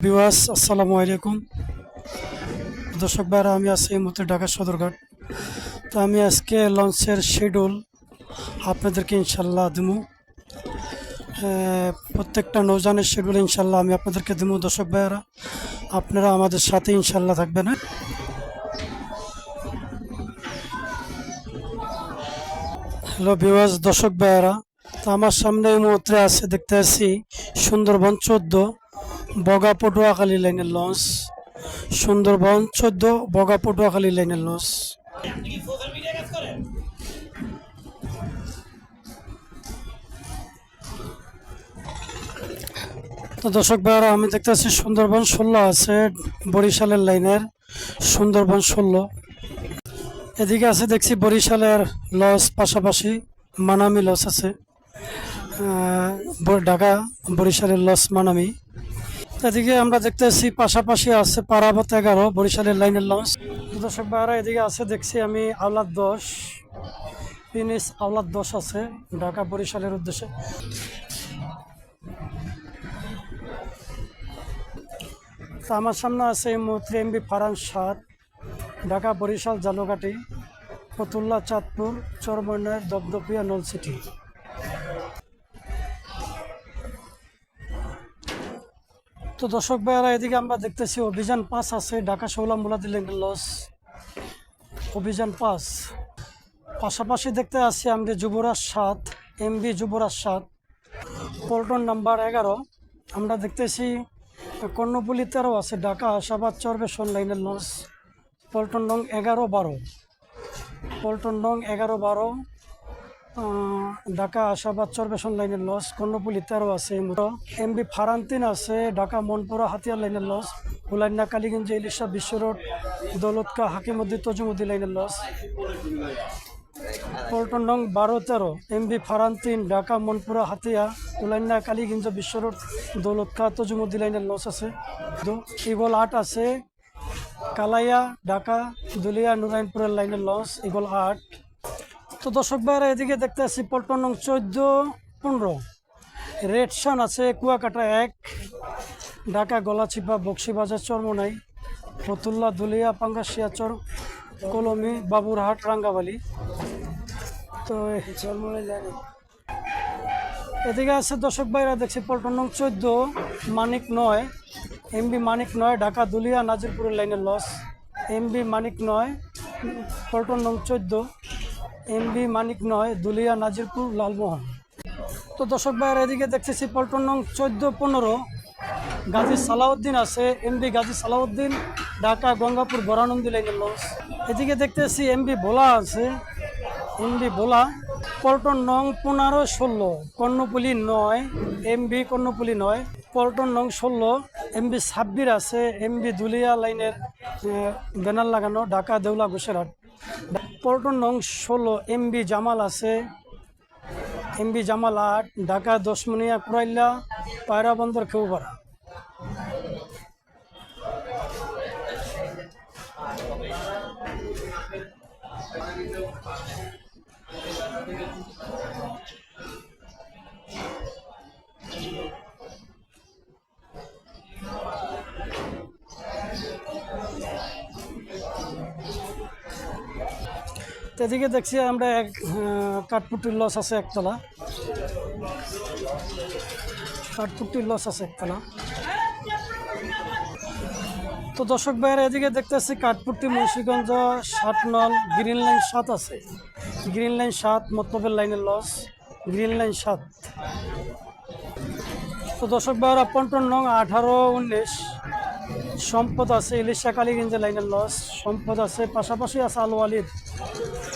Viewers আসসালামু আলাইকুম দর্শক ভাইরা, আমি আছি এই মুহূর্তে ঢাকা সদরঘাট। তো আমি আজকে লঞ্চের শিডিউল আপনাদেরকে ইনশাল্লাহ দেবো। প্রত্যেকটা নৌযানের শিডিউল ইনশাল্লাহ আমি আপনাদেরকে দেবো। দর্শক ভাইরা, আপনারা আমাদের সাথে ইনশাল্লাহ থাকবেন। হ্যালো ভিউয়ার্স, দর্শক ভাইরা, তো আমার সামনে এই মুহূর্তে আছে, দেখতে আসছি সুন্দরবন 14 বগা পটুয়াখালী লাইনের লঞ্চ। সুন্দরবন 14 বগা পটুয়াখালী লাইনের লঞ্চ। তো দর্শক ভাইরা, আমি দেখতেছি সুন্দরবন 16 আছে বরিশালের লাইনের। সুন্দরবন 16 এদিকে আছে, দেখছি বরিশালের লঞ্চ, পাশাপাশি মানামি লঞ্চ আছে। ঢাকা বরিশালের লঞ্চ মানামি। এদিকে আমরা দেখতেছি পাশাপাশি আছে পারাবত 11 বরিশালের লাইনের লঞ্চ। দর্শক ভাইরা, এদিকে আছে দেখছি আমি আওলাদ 10 ফিনিশ আওলাদ 10 আছে ঢাকা বরিশালের উদ্দেশ্যে। আমার সামনে আছে এই মুহূর্তে এমবি ফারান 7 ঢাকা বরিশাল জালকাঠি ফতুল্লা চাঁদপুর চরমনাইয়ের দপদপিয়া নলসিটি। তো দর্শক ভাইয়ারা, এদিকে আমরা দেখতেছি অভিযান 5 আছে ঢাকা শৌলা মুলাদি লাইনের লঞ্চ অভিযান 5। পাশাপাশি দেখতে আসছি আমরা যুবরাজ 7 এমবি যুবরাজ 7 পল্টন নাম্বার 11। আমরা দেখতেছি কর্ণফুলী 13 আছে ঢাকা আশাবাদ চরবেশন লাইনের লঞ্চ পল্টন নং 11-12 পল্টন নং 11-12 ঢাকা আশাবাদ চরবেশন লাইনের লঞ্চ। কর্ণফুলী 13 আছে এমবি ফারান 3 আছে ঢাকা মনপুরা হাতিয়ার লাইনের লঞ্চ। হুলাইনা কালীগঞ্জ ইলিশা বিশ্ব রোড দৌলতকা হাকিমুদ্দি তজুমুদ্দি লাইনের লঞ্চ। পল্টন নং 12-13 এমবি ফারান 3 ঢাকা মনপুরা হাতিয়া হুলাইনা কালীগঞ্জ বিশ্ব রোড দৌলতকা তজুমুদ্দি লাইনের লঞ্চ আছে। ইগল 8 আছে কালাইয়া ঢাকা দুলিয়া নুরাইনপুরের লাইনের লঞ্চ ইগল 8। তো দর্শক ভাইরা, এদিকে দেখতে আসছি পল্টন নং 14-15 রেড সান আছে কুয়াকাটা 1 ঢাকা গলাচিপা বক্সিবাজার চরমনাই ফতুল্লা দুলিয়া পাঙ্গাসিয়া চর কলমি বাবুরহাট রাঙ্গাবালি। তো এদিকে আছে দর্শক ভাইরা, দেখছি পল্টন নং 14 মানিক 9 এমবি মানিক 9 ঢাকা দুলিয়া নাজিরপুরের লাইনের লঞ্চ এমবি মানিক 9 পল্টন নং 14 এমবি মানিক 9 দুলিয়া নাজিরপুর লালমোহন। তো দর্শক ভাইয়ের এদিকে দেখতেছি পল্টন নং 14-15 গাজী সালাউদ্দিন আছে এমবি গাজী সালাউদ্দিন ঢাকা গঙ্গাপুর বরানন্দী লাইনের লঞ্চ। এদিকে দেখতেছি এমবি ভোলা আছে এমবি ভোলা পল্টন নং 15-16 কর্ণফুলী 9 এমবি কর্ণফুলী 9 পল্টন নং 16 এমবি 26 আছে এমবি দুলিয়া লাইনের ব্যানার লাগানো ঢাকা দেউলা ঘোষেরহাট। পল্টন নং 16 এমবি জামাল আছে এমবি জামাল 8 ঢাকা দশমনিয়া কুরাইল্লা পায়রা বন্দর খেউপাড়া। এদিকে দেখছি আমরা এক কাঠপুটির লস আছে একতলা কাঠপুটির লস আছে একতলা। তো দর্শক ভাইয়েরা, এদিকে দেখতেছি কাঠপুটি মুন্সিগঞ্জ 7 নল গ্রিন লাইন 7 আছে গ্রিন লাইন 7 মতলবের লাইনের লস গ্রিন লাইন 7। তো দর্শক ভাইয়েরা, পল্টন নং 18-19 সম্পদ আছে ইলিশা কালীগঞ্জ লাইনের লস সম্পদ আছে পাশাপাশি আছে আল ওয়ালিদ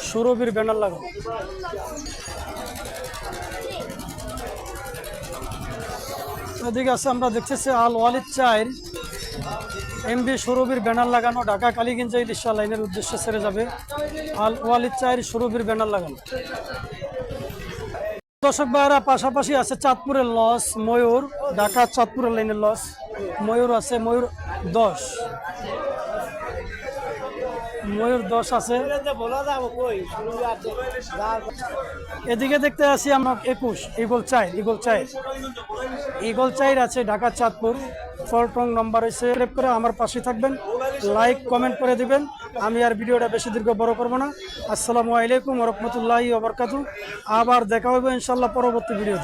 সুরবির ব্যানার লাগানো। এদিকে আছে আমরা দেখতেছি আল ওয়ালিদ 4 এমবি সুরবির ব্যানার লাগানো ঢাকা কালীগঞ্জ ইলিশা লাইনের উদ্দেশ্যে ছেড়ে যাবে আল ওয়ালিদ 4 সুরবির ব্যানার লাগানো। দর্শক ভাইরা, পাশাপাশি আছে চাঁদপুরের লস ময়ূর ঢাকা চাঁদপুরের লাইনের লস ময়ূর আছে ময়ূর 10 ময়ূর 10 আছে। এদিকে দেখতে আসি আমরা 21 ইগল চাইর আছে ঢাকা চাঁদপুর। ফলটং নাম্বার হয়েছে। সাবস্ক্রাইব করে আমার পাশে থাকবেন, লাইক কমেন্ট করে দিবেন। আমি আর ভিডিওটা বেশি দীর্ঘ বড় করব না। আসসালামু আলাইকুম ওয়া রাহমাতুল্লাহি ওয়া বারাকাতুহু। আবার দেখা হবে ইনশাআল্লাহ পরবর্তী ভিডিও।